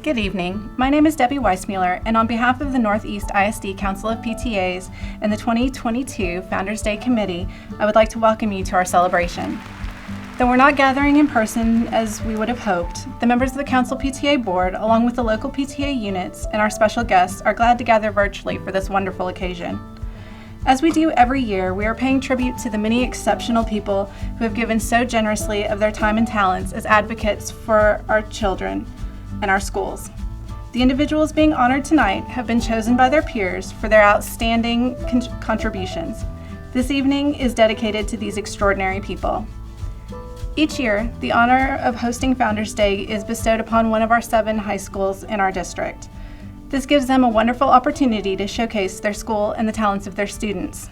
Good evening. My name is Debbie Weissmuller, and on behalf of the Northeast ISD Council of PTAs and the 2022 Founders Day Committee, I would like to welcome you to our celebration. Though we're not gathering in person as we would have hoped, the members of the Council PTA Board, along with the local PTA units and our special guests, are glad to gather virtually for this wonderful occasion. As we do every year, we are paying tribute to the many exceptional people who have given so generously of their time and talents as advocates for our children and our schools. The individuals being honored tonight have been chosen by their peers for their outstanding contributions. This evening is dedicated to these extraordinary people. Each year, the honor of hosting Founders Day is bestowed upon one of our 7 high schools in our district. This gives them a wonderful opportunity to showcase their school and the talents of their students.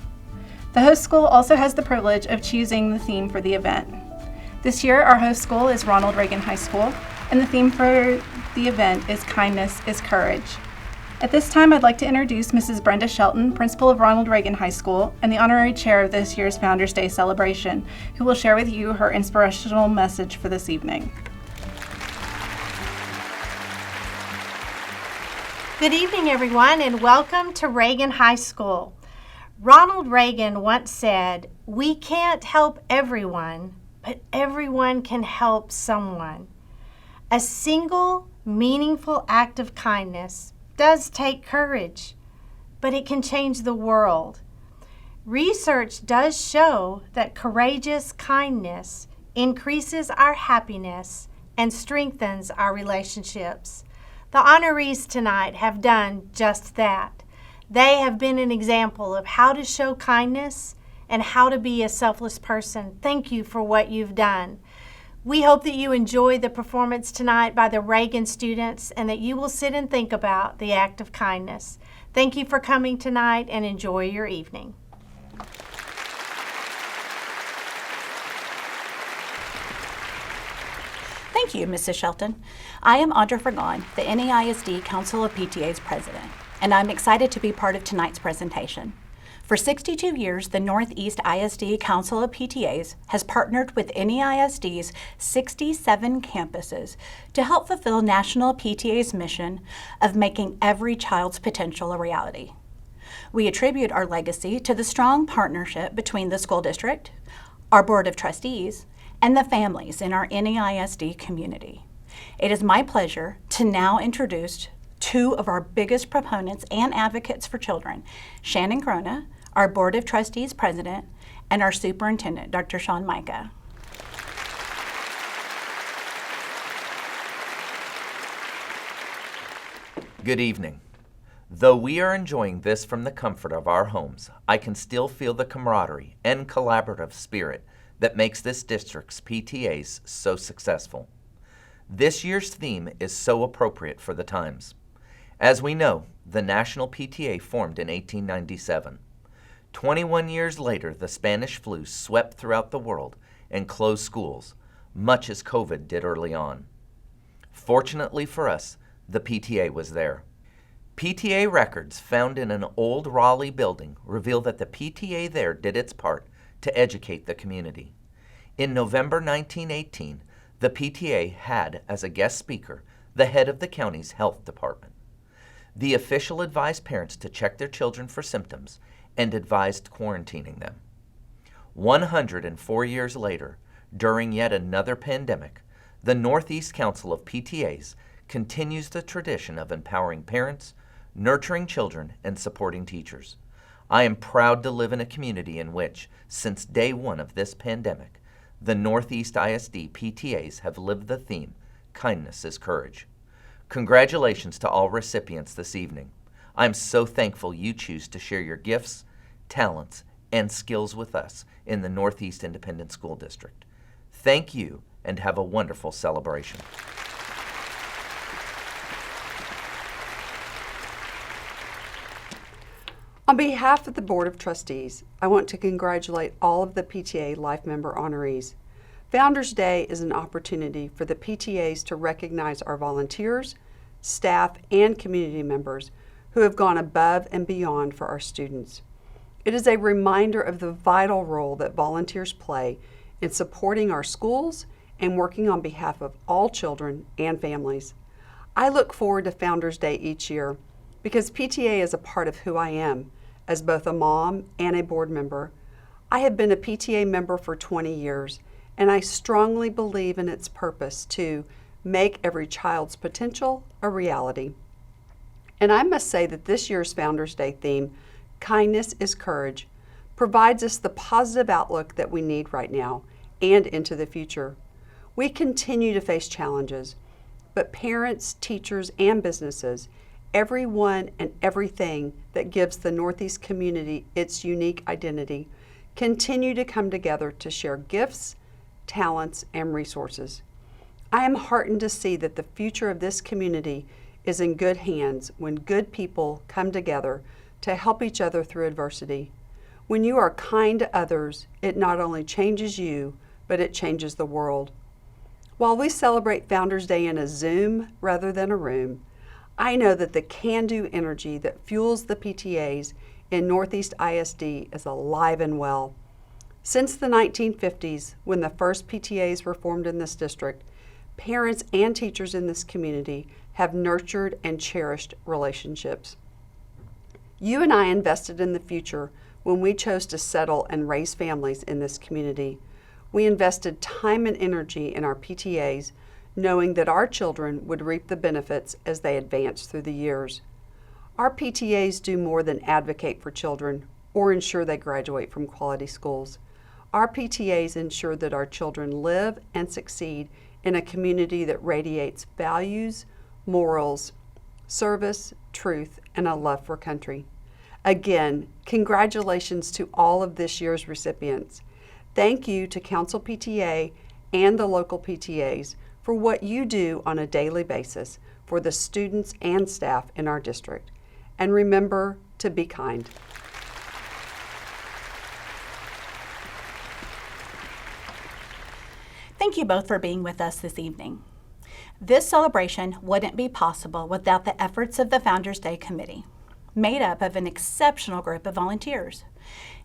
The host school also has the privilege of choosing the theme for the event. This year, our host school is Ronald Reagan High School, and the theme for the event is Kindness is Courage. At this time, I'd like to introduce Mrs. Brenda Shelton, principal of Ronald Reagan High School and the honorary chair of this year's Founders Day celebration, who will share with you her inspirational message for this evening. Good evening, everyone, and welcome to Reagan High School. Ronald Reagan once said, "We can't help everyone, but everyone can help someone." A single, meaningful act of kindness does take courage, but it can change the world. Research does show that courageous kindness increases our happiness and strengthens our relationships. The honorees tonight have done just that. They have been an example of how to show kindness and how to be a selfless person. Thank you for what you've done. We hope that you enjoy the performance tonight by the Reagan students and that you will sit and think about the act of kindness. Thank you for coming tonight and enjoy your evening. Thank you, Mrs. Shelton. I am Audra Fragon, the NEISD Council of PTAs President, and I'm excited to be part of tonight's presentation. For 62 years, the Northeast ISD Council of PTAs has partnered with NEISD's 67 campuses to help fulfill National PTA's mission of making every child's potential a reality. We attribute our legacy to the strong partnership between the school district, our Board of Trustees, and the families in our NEISD community. It is my pleasure to now introduce 2 of our biggest proponents and advocates for children, Shannon Crona, our Board of Trustees President, and our Superintendent, Dr. Sean Micah. Good evening. Though we are enjoying this from the comfort of our homes, I can still feel the camaraderie and collaborative spirit that makes this district's PTAs so successful. This year's theme is so appropriate for the times. As we know, the National PTA formed in 1897. 21 years later, the Spanish flu swept throughout the world and closed schools, much as COVID did early on. Fortunately for us, the PTA was there. PTA records found in an old Raleigh building reveal that the PTA there did its part to educate the community. In November 1918, the PTA had as a guest speaker the head of the county's health department. The official advised parents to check their children for symptoms and advised quarantining them. 104 years later, during yet another pandemic, the Northeast Council of PTAs continues the tradition of empowering parents, nurturing children, and supporting teachers. I am proud to live in a community in which, since day one of this pandemic, the Northeast ISD PTAs have lived the theme, Kindness is Courage. Congratulations to all recipients this evening. I'm so thankful you choose to share your gifts, talents, and skills with us in the Northeast Independent School District. Thank you and have a wonderful celebration. On behalf of the Board of Trustees, I want to congratulate all of the PTA Life Member honorees. Founders Day is an opportunity for the PTAs to recognize our volunteers, staff, and community members who have gone above and beyond for our students. It is a reminder of the vital role that volunteers play in supporting our schools and working on behalf of all children and families. I look forward to Founders Day each year because PTA is a part of who I am as both a mom and a board member. I have been a PTA member for 20 years, and I strongly believe in its purpose to make every child's potential a reality. And I must say that this year's Founders Day theme, Kindness is Courage, provides us the positive outlook that we need right now and into the future. We continue to face challenges, but parents, teachers, and businesses, everyone and everything that gives the Northeast community its unique identity, continue to come together to share gifts, talents, and resources. I am heartened to see that the future of this community is in good hands when good people come together to help each other through adversity. When you are kind to others, it not only changes you, but it changes the world. While we celebrate Founders Day in a Zoom rather than a room, I know that the can-do energy that fuels the PTAs in Northeast ISD is alive and well. Since the 1950s, when the first PTAs were formed in this district, parents and teachers in this community have nurtured and cherished relationships. You and I invested in the future when we chose to settle and raise families in this community. We invested time and energy in our PTAs, knowing that our children would reap the benefits as they advance through the years. Our PTAs do more than advocate for children or ensure they graduate from quality schools. Our PTAs ensure that our children live and succeed in a community that radiates values, morals, service, truth, and a love for country. Again, congratulations to all of this year's recipients. Thank you to Council PTA and the local PTAs for what you do on a daily basis for the students and staff in our district. And remember to be kind. Thank you both for being with us this evening. This celebration wouldn't be possible without the efforts of the Founders Day Committee, made up of an exceptional group of volunteers,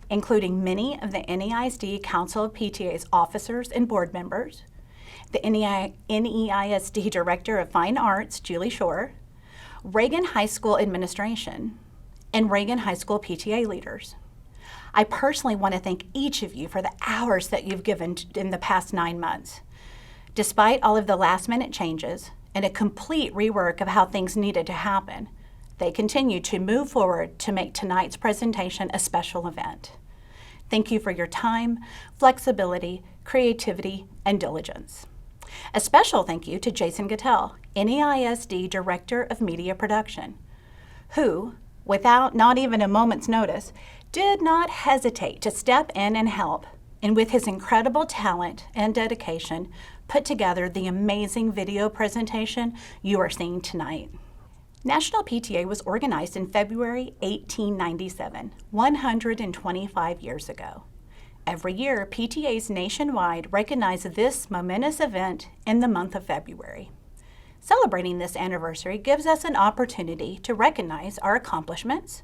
including many of the NEISD Council of PTA's officers and board members, the NEISD Director of Fine Arts, Julie Shore, Reagan High School Administration, and Reagan High School PTA leaders. I personally want to thank each of you for the hours that you've given in the past 9 months. Despite all of the last-minute changes and a complete rework of how things needed to happen, they continue to move forward to make tonight's presentation a special event. Thank you for your time, flexibility, creativity, and diligence. A special thank you to Jason Gattell, NEISD Director of Media Production, who, without not even a moment's notice, did not hesitate to step in and help, and with his incredible talent and dedication, put together the amazing video presentation you are seeing tonight. National PTA was organized in February 1897, 125 years ago. Every year, PTAs nationwide recognize this momentous event in the month of February. Celebrating this anniversary gives us an opportunity to recognize our accomplishments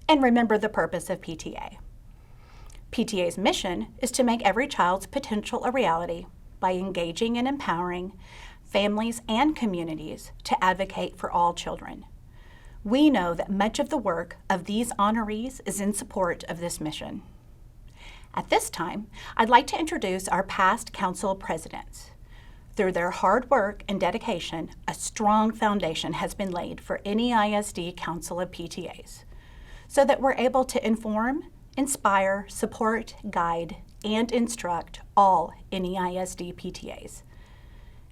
and remember the purpose of PTA. PTA's mission is to make every child's potential a reality by engaging and empowering families and communities to advocate for all children. We know that much of the work of these honorees is in support of this mission. At this time, I'd like to introduce our past council presidents. Through their hard work and dedication, a strong foundation has been laid for NEISD Council of PTAs, so that we're able to inform, inspire, support, guide, and instruct all NEISD PTAs.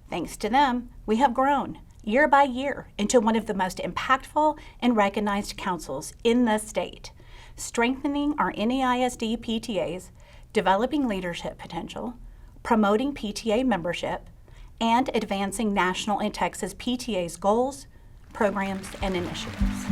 Thanks to them, we have grown year by year into one of the most impactful and recognized councils in the state, strengthening our NEISD PTAs, developing leadership potential, promoting PTA membership, and advancing national and Texas PTA's goals, programs, and initiatives.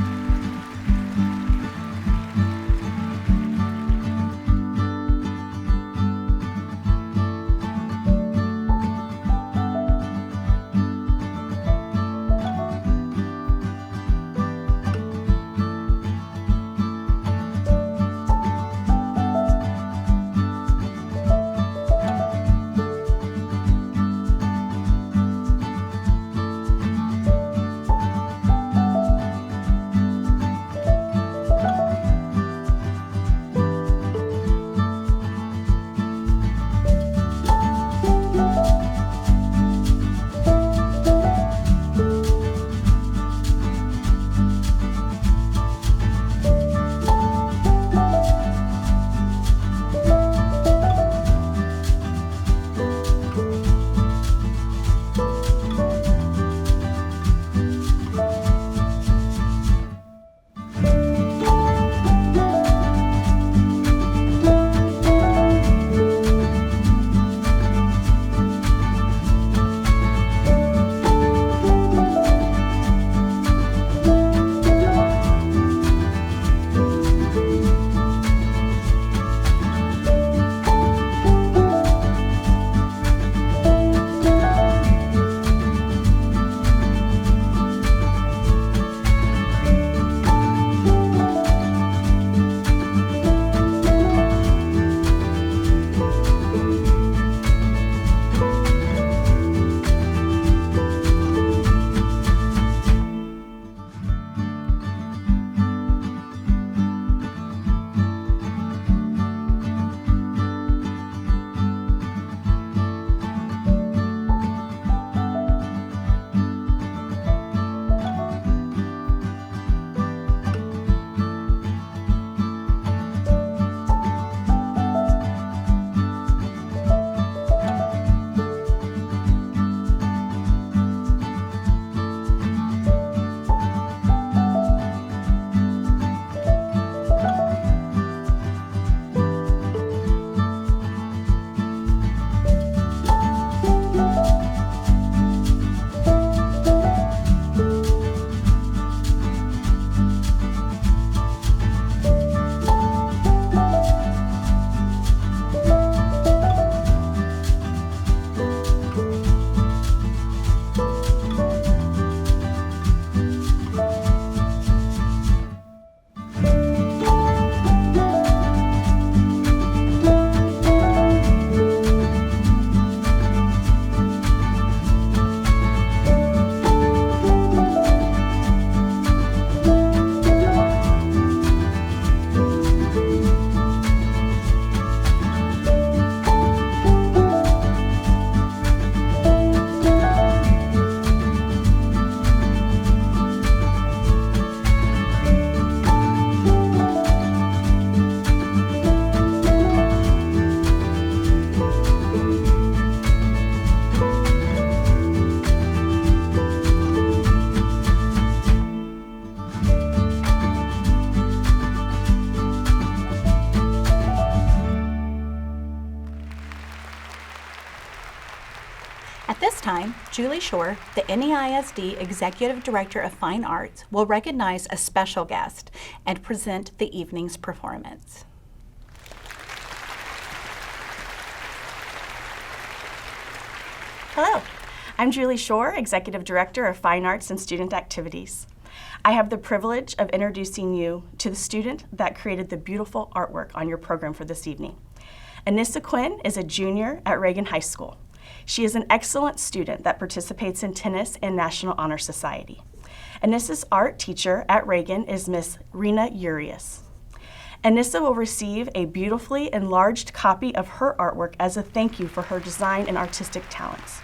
At this time, Julie Shore, the NEISD Executive Director of Fine Arts, will recognize a special guest and present the evening's performance. Hello, I'm Julie Shore, Executive Director of Fine Arts and Student Activities. I have the privilege of introducing you to the student that created the beautiful artwork on your program for this evening. Anissa Quinn is a junior at Reagan High School. She is an excellent student that participates in tennis and National Honor Society. Anissa's art teacher at Reagan is Miss Rena Urias. Anissa will receive a beautifully enlarged copy of her artwork as a thank you for her design and artistic talents.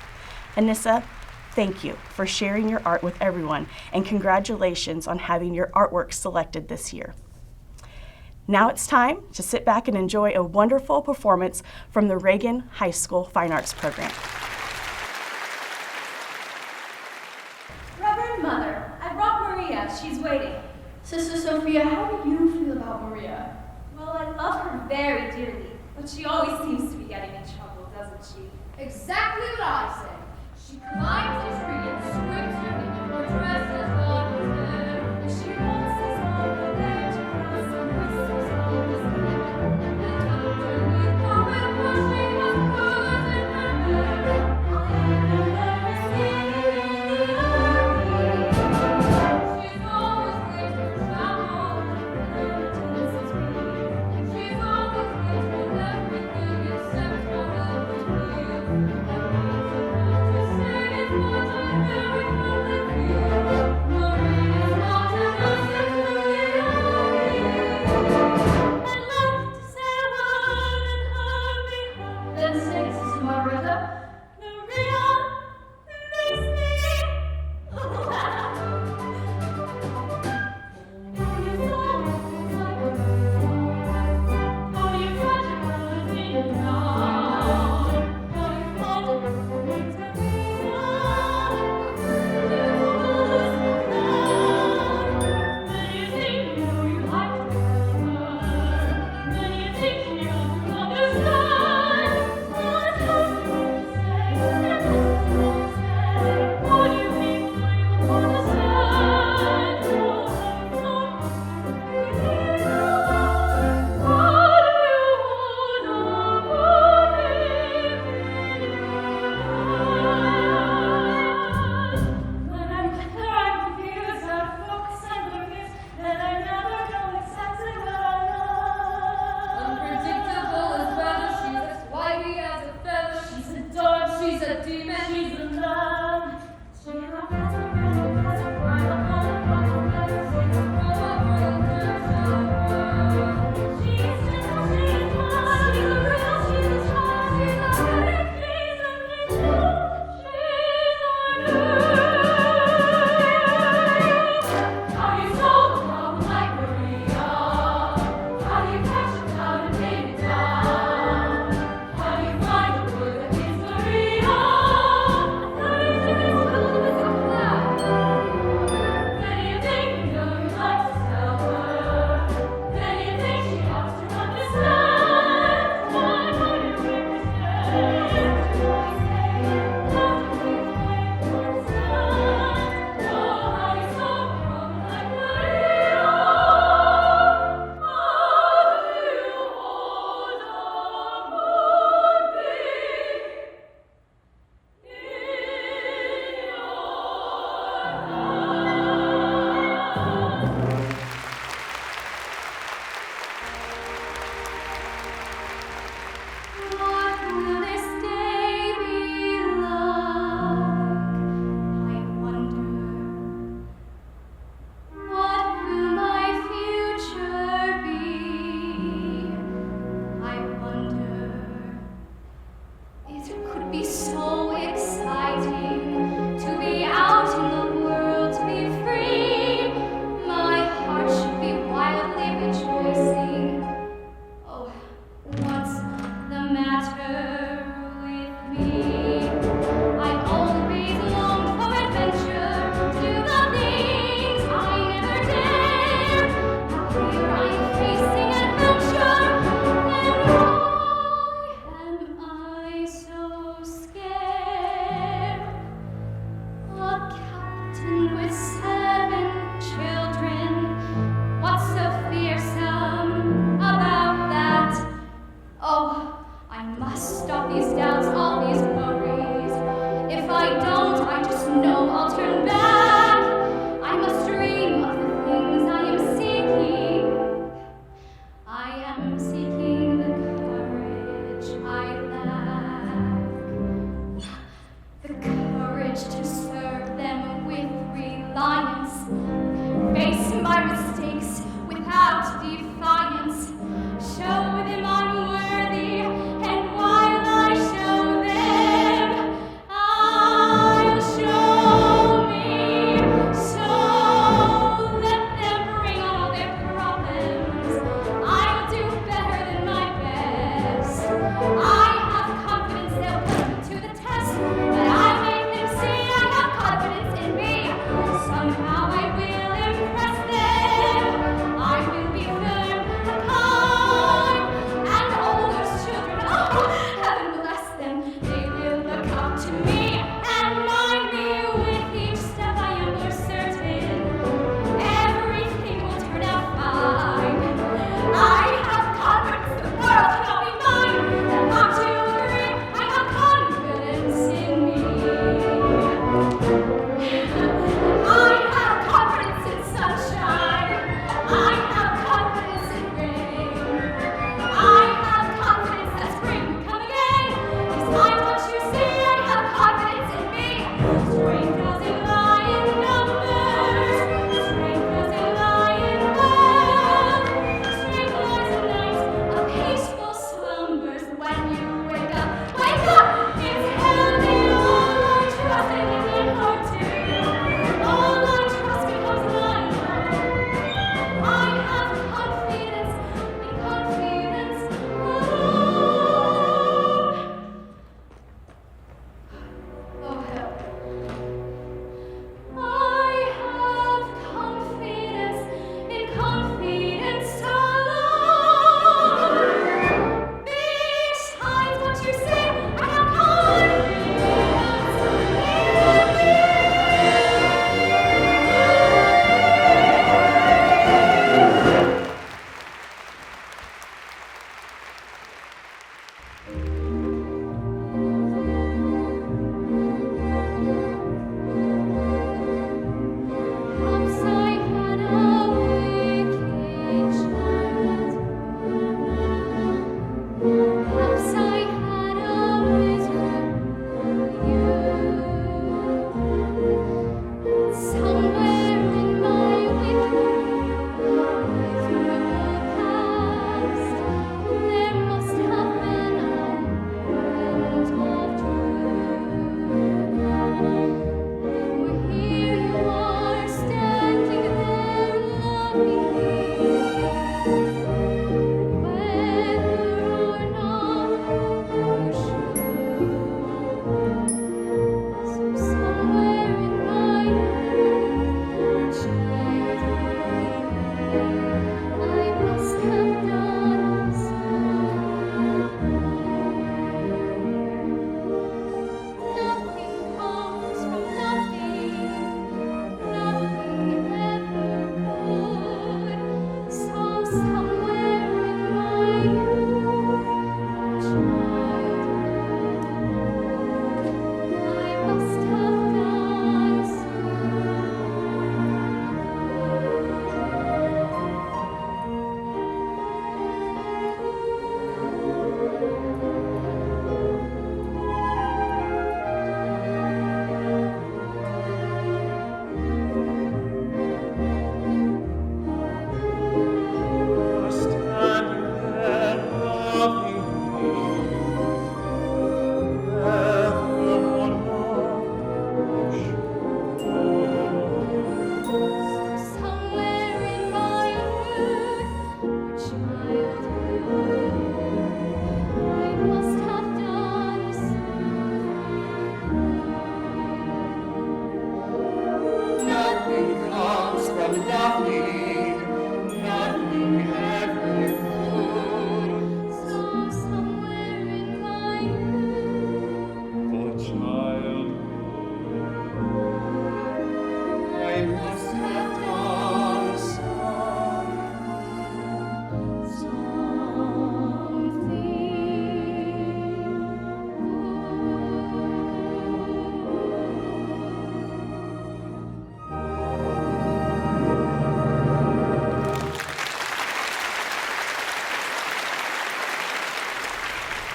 Anissa, thank you for sharing your art with everyone, and congratulations on having your artwork selected this year. Now it's time to sit back and enjoy a wonderful performance from the Reagan High School Fine Arts program. Reverend Mother, I brought Maria. She's waiting. Sister Sophia, how do you feel about Maria? Well, I love her very dearly, but she always seems to be getting in trouble, doesn't she? Exactly what I say. She climbs a tree and screams at me. Her dress is on her head. She wants us all the way to cross and whistles all the time. And after we come and pushing us further in her hair. I remember seeing the army. She's always late to travel. She's always late for everything except for her tears. And all she has to say is what I very I must stop these doubts, all these worries. If I don't, I just know I'll turn back. I must dream of the things I am seeking. I am seeking the courage I lack. The courage to serve them with reliance. Face my mistakes without defiance. Show them I'm worthy, and while I show them, I'll show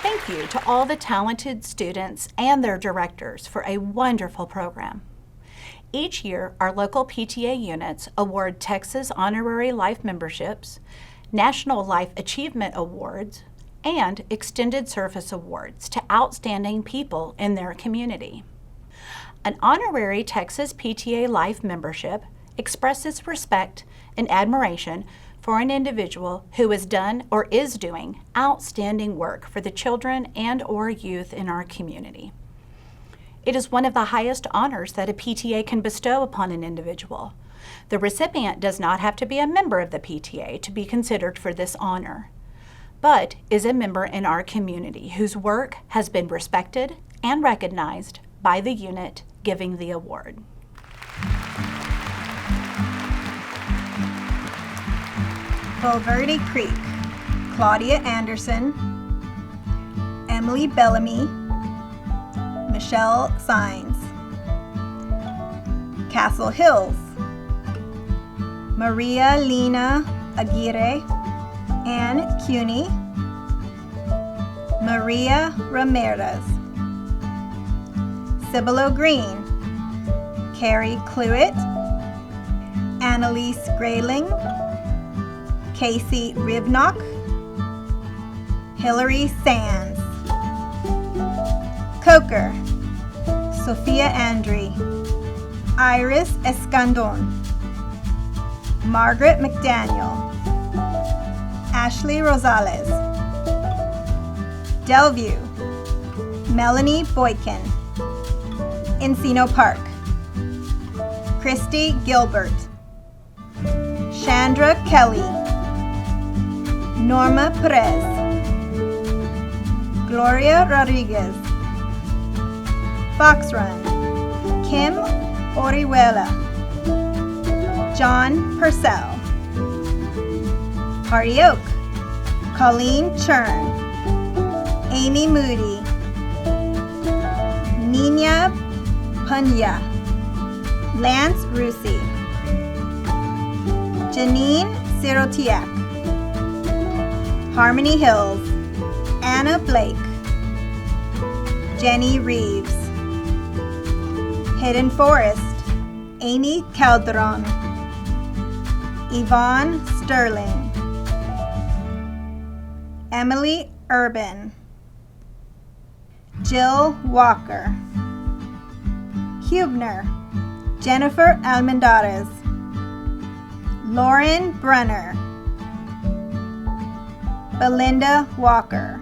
Thank you to all the talented students and their directors for a wonderful program. Each year, our local PTA units award Texas Honorary Life Memberships, National Life Achievement Awards, and Extended Service Awards to outstanding people in their community. An honorary Texas PTA Life membership expresses respect and admiration for an individual who has done or is doing outstanding work for the children and or youth in our community. It is one of the highest honors that a PTA can bestow upon an individual. The recipient does not have to be a member of the PTA to be considered for this honor, but is a member in our community whose work has been respected and recognized by the unit giving the award. Bulverde Creek, Claudia Anderson, Emily Bellamy, Michelle Sines. Castle Hills, Maria Lena Aguirre, Ann Cuney, Maria Ramirez. Cibolo Green, Carrie Cluett, Annalise Grayling, Casey Rivnock, Hillary Sands. Coker, Sophia Andre, Iris Escandon, Margaret McDaniel, Ashley Rosales. Delview, Melanie Boykin, Encino Park, Christy Gilbert, Chandra Kelly, Norma Perez, Gloria Rodriguez, Fox Run, Kim Orihuela, John Purcell, Hardy Oak, Colleen Churn, Amy Moody, Nina Punya, Lance Rusi, Janine Sirotiak, Harmony Hills, Anna Blake, Jenny Reeves, Hidden Forest, Amy Calderon, Yvonne Sterling, Emily Urban, Jill Walker, Hubner, Jennifer Almendarez, Lauren Brunner, Belinda Walker,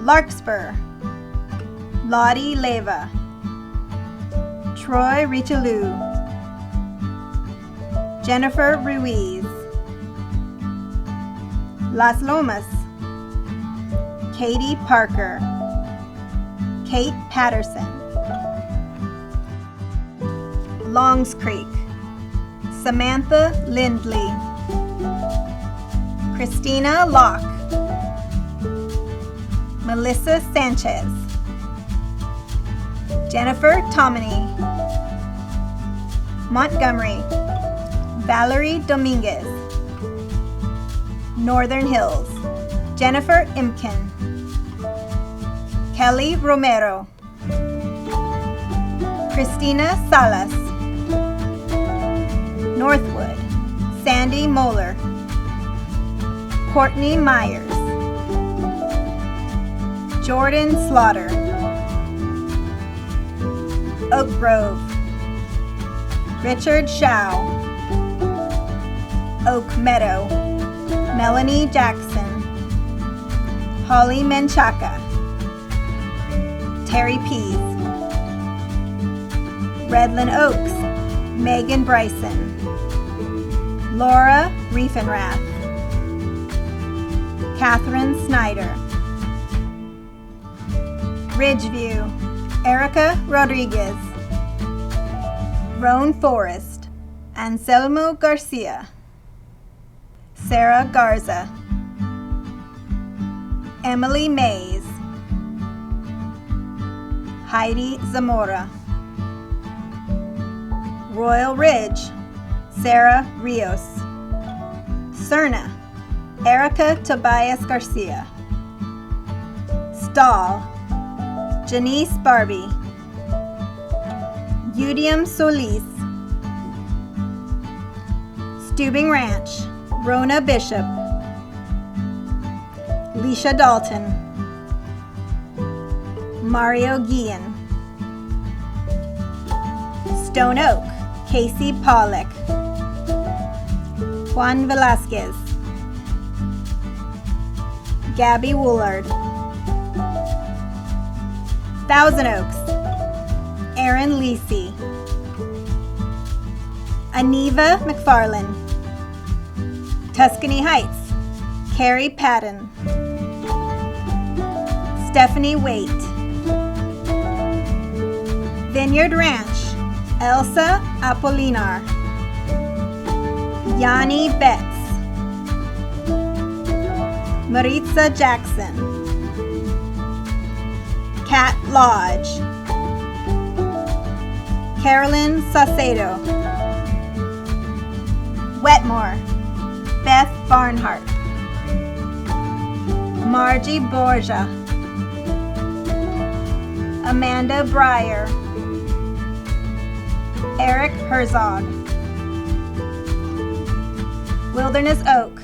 Larkspur, Lottie Leva, Troy Richelieu, Jennifer Ruiz, Las Lomas, Katie Parker, Kate Patterson, Longs Creek, Samantha Lindley, Christina Locke, Melissa Sanchez, Jennifer Tomini, Montgomery, Valerie Dominguez, Northern Hills, Jennifer Imkin, Kelly Romero, Christina Salas, Northwood, Sandy Moeller, Courtney Myers, Jordan Slaughter, Oak Grove, Richard Shao, Oak Meadow, Melanie Jackson, Holly Menchaca, Terry Pease, Redland Oaks, Megan Bryson, Laura Riefenrath, Catherine Snyder, Ridgeview, Erica Rodriguez, Roan Forest, Anselmo Garcia, Sarah Garza, Emily Mays, Heidi Zamora, Royal Ridge, Sarah Rios, Cerna, Erica Tobias Garcia, Dahl, Janice Barbie, Udium Solis, Stubing Ranch, Rona Bishop, Leisha Dalton, Mario Guillen, Stone Oak, Casey Pollock, Juan Velasquez, Gabby Woolard, Thousand Oaks, Aaron Lisi, Aniva McFarlane, Tuscany Heights, Carrie Patton, Stephanie Waite, Vineyard Ranch, Elsa Apolinar, Yanni Betts, Maritza Jackson, Kat Lodge, Carolyn Saucedo, Wetmore, Beth Barnhart, Margie Borgia, Amanda Breyer, Eric Herzog, Wilderness Oak,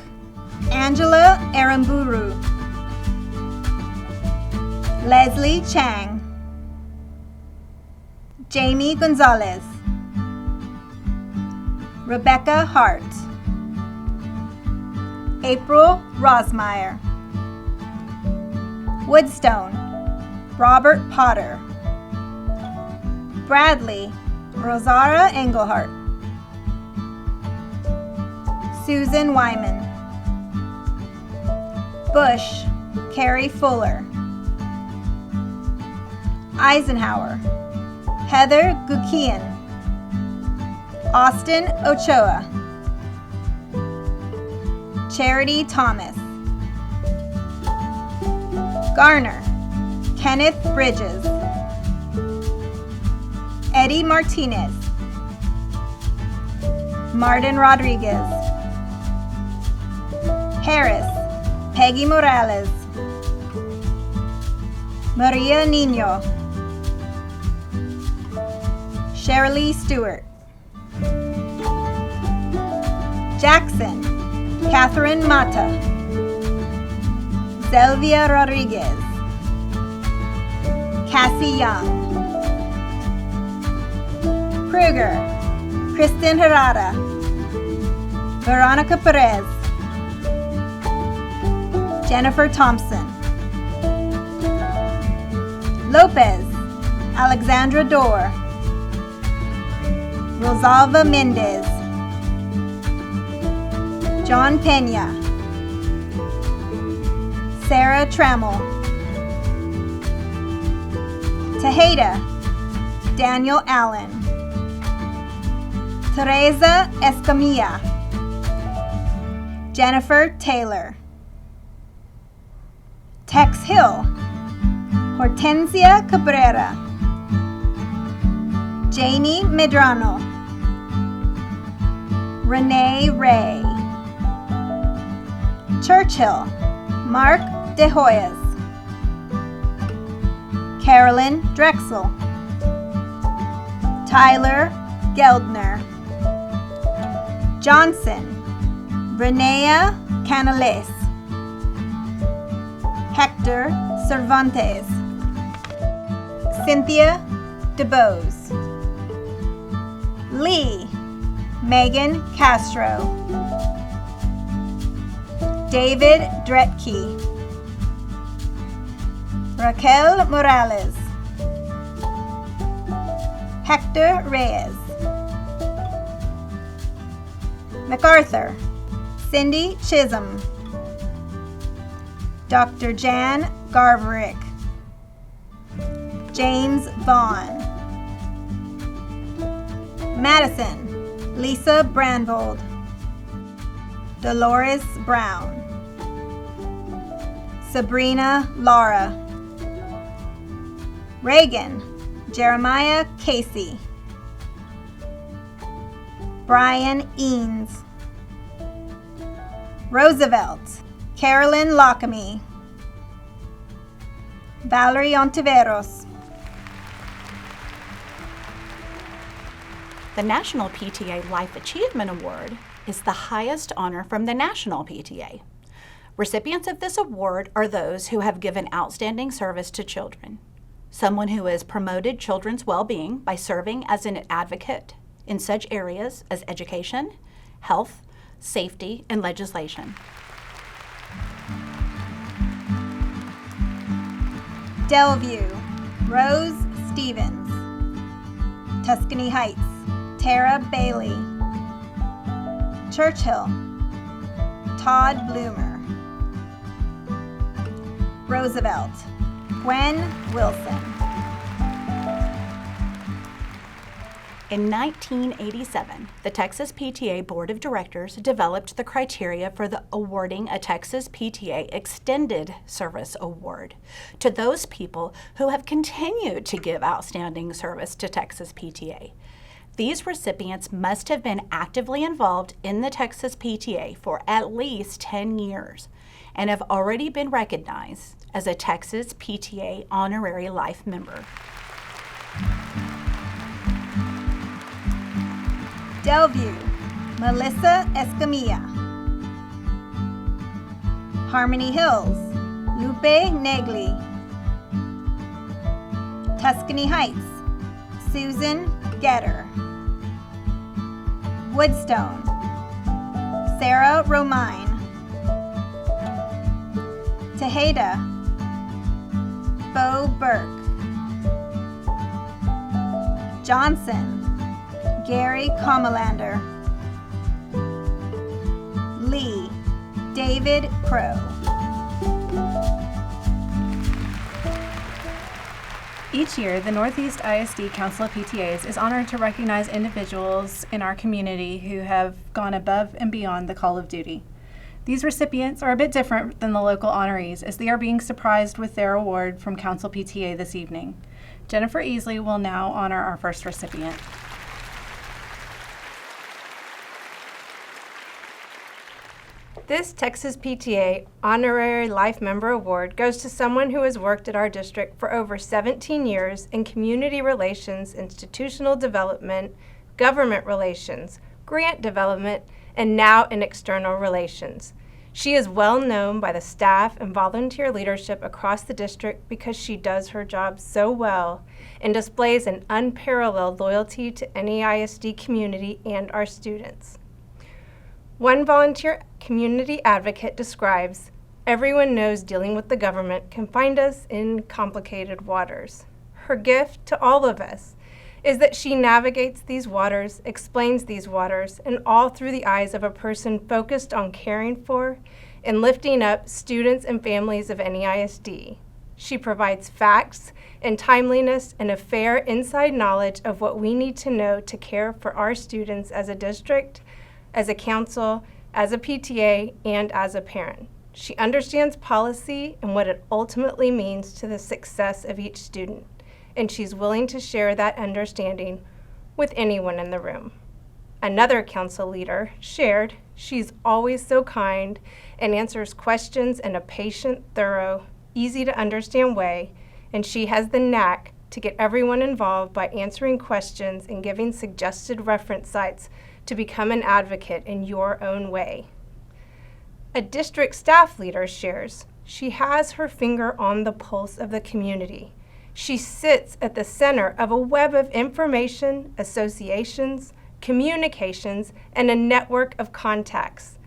Angela Aramburu, Leslie Chang, Jamie Gonzalez, Rebecca Hart, April Rosmeyer, Woodstone, Robert Potter, Bradley Rosara Engelhart, Susan Wyman, Bush Carrie Fuller, Eisenhower, Heather Gukian, Austin Ochoa, Charity Thomas, Garner, Kenneth Bridges, Eddie Martinez, Martin Rodriguez, Harris, Peggy Morales, Maria Nino, Shirley Stewart, Jackson, Catherine Mata, Zelvia Rodriguez, Cassie Young, Kruger, Kristen Herrera, Veronica Perez, Jennifer Thompson, Lopez, Alexandra Dorr, Rosalva Mendez, John Pena, Sarah Trammell, Tejeda, Daniel Allen, Teresa Escamilla, Jennifer Taylor, Tex Hill, Hortensia Cabrera, Janie Medrano, Renee Ray, Churchill, Mark De Hoyas, Carolyn Drexel, Tyler Geldner, Johnson, Renea Canales, Hector Cervantes, Cynthia DeBose, Lee, Megan Castro, David Dretke, Raquel Morales, Hector Reyes, MacArthur, Cindy Chisholm, Dr. Jan Garverick, James Vaughn, Madison, Lisa Brandvold, Dolores Brown, Sabrina Lara, Reagan, Jeremiah Casey, Brian Eanes, Roosevelt, Carolyn Lockamy, Valerie Ontiveros. The National PTA Life Achievement Award is the highest honor from the National PTA. Recipients of this award are those who have given outstanding service to children. Someone who has promoted children's well-being by serving as an advocate in such areas as education, health, safety, and legislation. Delview, Rose Stevens. Tuscany Heights, Tara Bailey. Churchill, Todd Bloomer. Roosevelt, Gwen Wilson. In 1987, the Texas PTA Board of Directors developed the criteria for awarding a Texas PTA Extended Service Award to those people who have continued to give outstanding service to Texas PTA. These recipients must have been actively involved in the Texas PTA for at least 10 years and have already been recognized as a Texas PTA Honorary Life Member. Delview, Melissa Escamilla. Harmony Hills, Lupe Negli. Tuscany Heights, Susan Getter. Woodstone, Sarah Romine. Tejeda, Bo Burke. Johnson, Gary Comalander. Lee, David Crow. Each year, the Northeast ISD Council of PTAs is honored to recognize individuals in our community who have gone above and beyond the call of duty. These recipients are a bit different than the local honorees, as they are being surprised with their award from Council PTA this evening. Jennifer Easley will now honor our first recipient. This Texas PTA Honorary Life Member Award goes to someone who has worked at our district for over 17 years in community relations, institutional development, government relations, grant development, and now in external relations. She is well known by the staff and volunteer leadership across the district because she does her job so well and displays an unparalleled loyalty to NEISD community and our students. One volunteer community advocate describes, "Everyone knows dealing with the government can find us in complicated waters. Her gift to all of us is that she navigates these waters, explains these waters, and all through the eyes of a person focused on caring for and lifting up students and families of NEISD. She provides facts and timeliness and a fair inside knowledge of what we need to know to care for our students as a district, as a council, as a PTA, and as a parent. She understands policy and what it ultimately means to the success of each student, and she's willing to share that understanding with anyone in the room." Another council leader shared, "She's always so kind and answers questions in a patient, thorough, easy to understand way, and she has the knack to get everyone involved by answering questions and giving suggested reference sites to become an advocate in your own way." A district staff leader shares, "She has her finger on the pulse of the community. She sits at the center of a web of information, associations, communications, and a network of contacts.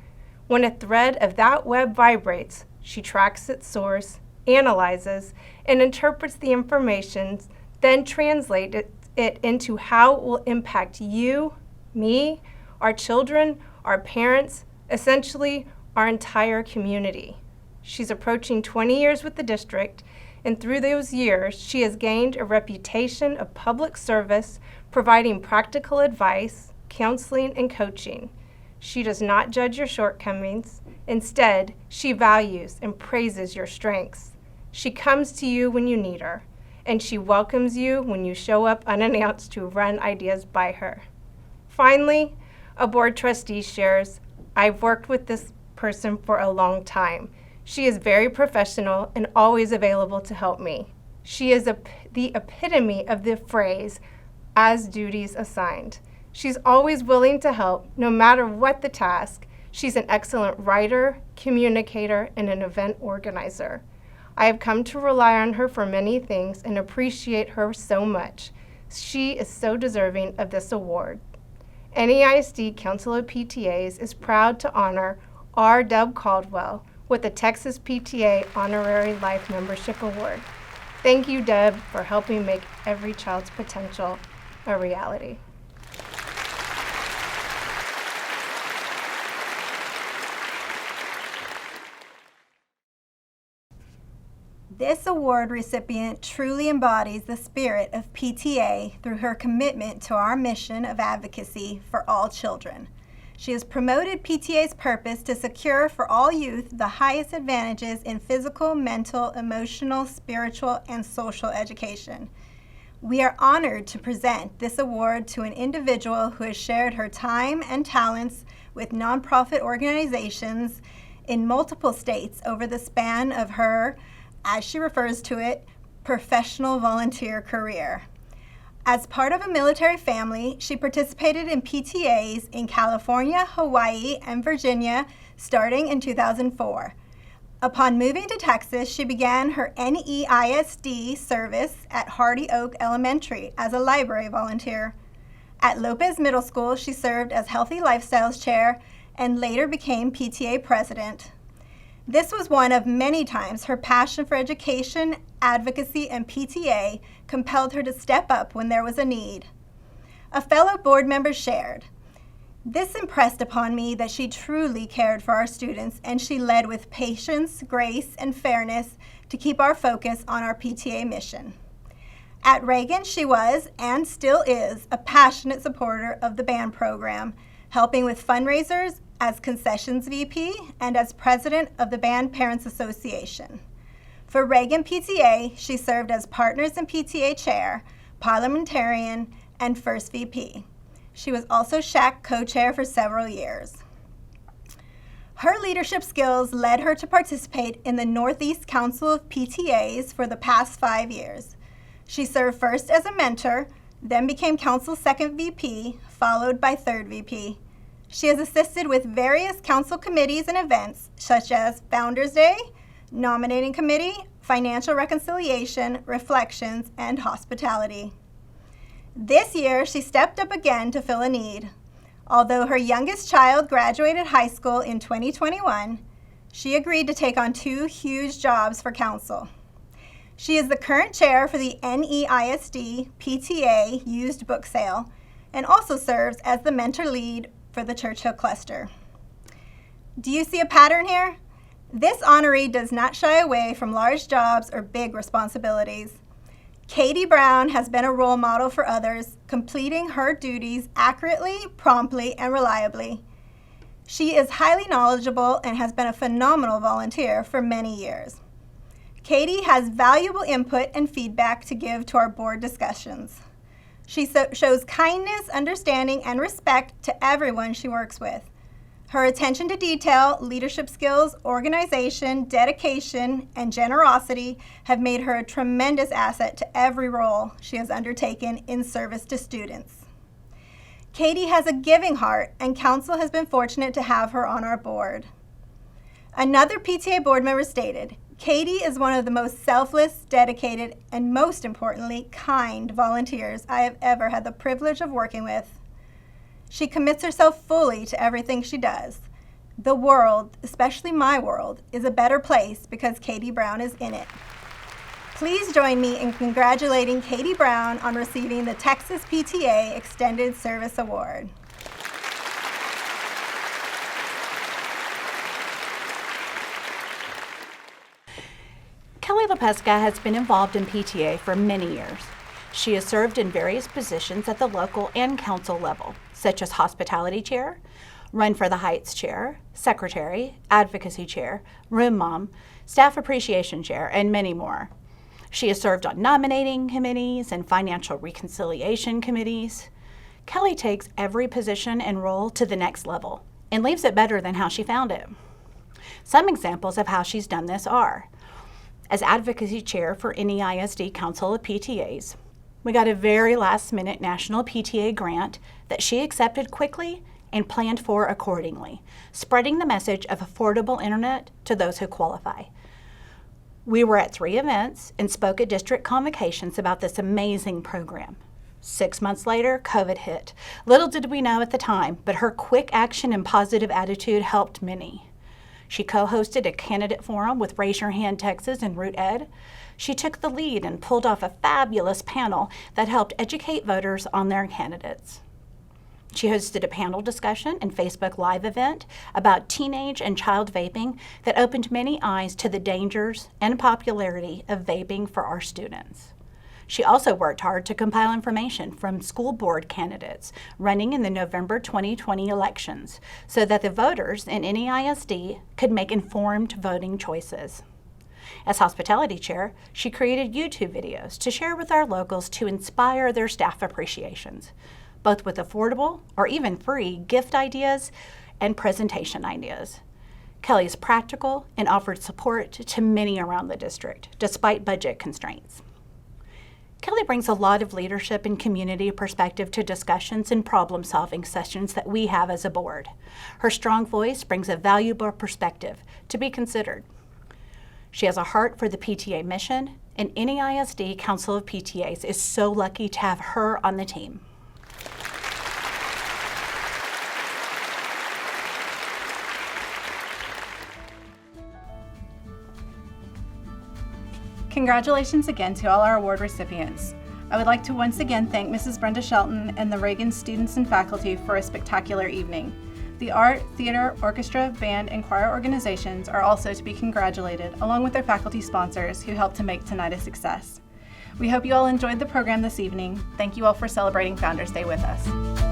When a thread of that web vibrates, she tracks its source, analyzes, and interprets the information, then translates it into how it will impact you, me, our children, our parents, essentially our entire community. She's approaching 20 years with the district, and through those years, she has gained a reputation of public service, providing practical advice, counseling, and coaching. She does not judge your shortcomings. Instead, she values and praises your strengths. She comes to you when you need her, and she welcomes you when you show up unannounced to run ideas by her." Finally, a board trustee shares, "I've worked with this person for a long time. She is very professional and always available to help me. She is the epitome of the phrase, as duties assigned. She's always willing to help, no matter what the task. She's an excellent writer, communicator, and an event organizer. I have come to rely on her for many things and appreciate her so much. She is so deserving of this award. NEISD Council of PTAs is proud to honor R. Dub Caldwell with the Texas PTA Honorary Life Membership Award. Thank you, Deb, for helping make every child's potential a reality. This award recipient truly embodies the spirit of PTA through her commitment to our mission of advocacy for all children. She has promoted PTA's purpose to secure for all youth the highest advantages in physical, mental, emotional, spiritual, and social education. We are honored to present this award to an individual who has shared her time and talents with nonprofit organizations in multiple states over the span of her, as she refers to it, professional volunteer career. As part of a military family, she participated in PTAs in California, Hawaii, and Virginia starting in 2004. Upon moving to Texas, she began her NEISD service at Hardy Oak Elementary as a library volunteer. At Lopez Middle School, she served as Healthy Lifestyles Chair and later became PTA President. This was one of many times her passion for education, advocacy, and PTA compelled her to step up when there was a need. A fellow board member shared, "This impressed upon me that she truly cared for our students and she led with patience, grace, and fairness to keep our focus on our PTA mission." At Reagan, she was, and still is, a passionate supporter of the band program, helping with fundraisers as concessions VP and as president of the Band Parents Association. For Reagan PTA, she served as Partners in PTA Chair, Parliamentarian, and First VP. She was also SHAC co-chair for several years. Her leadership skills led her to participate in the Northeast Council of PTAs for the past 5 years. She served first as a mentor, then became Council Second VP, followed by Third VP. She has assisted with various council committees and events such as Founders Day, Nominating Committee, Financial Reconciliation, Reflections, and Hospitality. This year, she stepped up again to fill a need. Although her youngest child graduated high school in 2021, she agreed to take on 2 huge jobs for council. She is the current chair for the NEISD PTA used book sale and also serves as the mentor lead for the Churchill Cluster. Do you see a pattern here? This honoree does not shy away from large jobs or big responsibilities. Katie Brown has been a role model for others, completing her duties accurately, promptly, and reliably. She is highly knowledgeable and has been a phenomenal volunteer for many years. Katie has valuable input and feedback to give to our board discussions. She shows kindness, understanding, and respect to everyone she works with. Her attention to detail, leadership skills, organization, dedication, and generosity have made her a tremendous asset to every role she has undertaken in service to students. Katie has a giving heart, and council has been fortunate to have her on our board. Another PTA board member stated, "Katie is one of the most selfless, dedicated, and most importantly, kind volunteers I have ever had the privilege of working with. She commits herself fully to everything she does. The world, especially my world, is a better place because Katie Brown is in it." Please join me in congratulating Katie Brown on receiving the Texas PTA Extended Service Award. Kelly LaPesca has been involved in PTA for many years. She has served in various positions at the local and council level, such as Hospitality Chair, Run for the Heights Chair, Secretary, Advocacy Chair, Room Mom, Staff Appreciation Chair, and many more. She has served on nominating committees and financial reconciliation committees. Kelly takes every position and role to the next level and leaves it better than how she found it. Some examples of how she's done this are: as advocacy chair for NEISD Council of PTAs, we got a very last-minute national PTA grant that she accepted quickly and planned for accordingly, spreading the message of affordable internet to those who qualify. We were at 3 events and spoke at district convocations about this amazing program. 6 months later, COVID hit. Little did we know at the time, but her quick action and positive attitude helped many. She co-hosted a candidate forum with Raise Your Hand Texas and Root Ed. She took the lead and pulled off a fabulous panel that helped educate voters on their candidates. She hosted a panel discussion and Facebook Live event about teenage and child vaping that opened many eyes to the dangers and popularity of vaping for our students. She also worked hard to compile information from school board candidates running in the November 2020 elections so that the voters in NEISD could make informed voting choices. As hospitality chair, she created YouTube videos to share with our locals to inspire their staff appreciations, both with affordable or even free gift ideas and presentation ideas. Kelly is practical and offered support to many around the district, despite budget constraints. Kelly brings a lot of leadership and community perspective to discussions and problem-solving sessions that we have as a board. Her strong voice brings a valuable perspective to be considered. She has a heart for the PTA mission, and NEISD Council of PTAs is so lucky to have her on the team. Congratulations again to all our award recipients. I would like to once again thank Mrs. Brenda Shelton and the Reagan students and faculty for a spectacular evening. The art, theater, orchestra, band, and choir organizations are also to be congratulated, along with their faculty sponsors who helped to make tonight a success. We hope you all enjoyed the program this evening. Thank you all for celebrating Founders Day with us.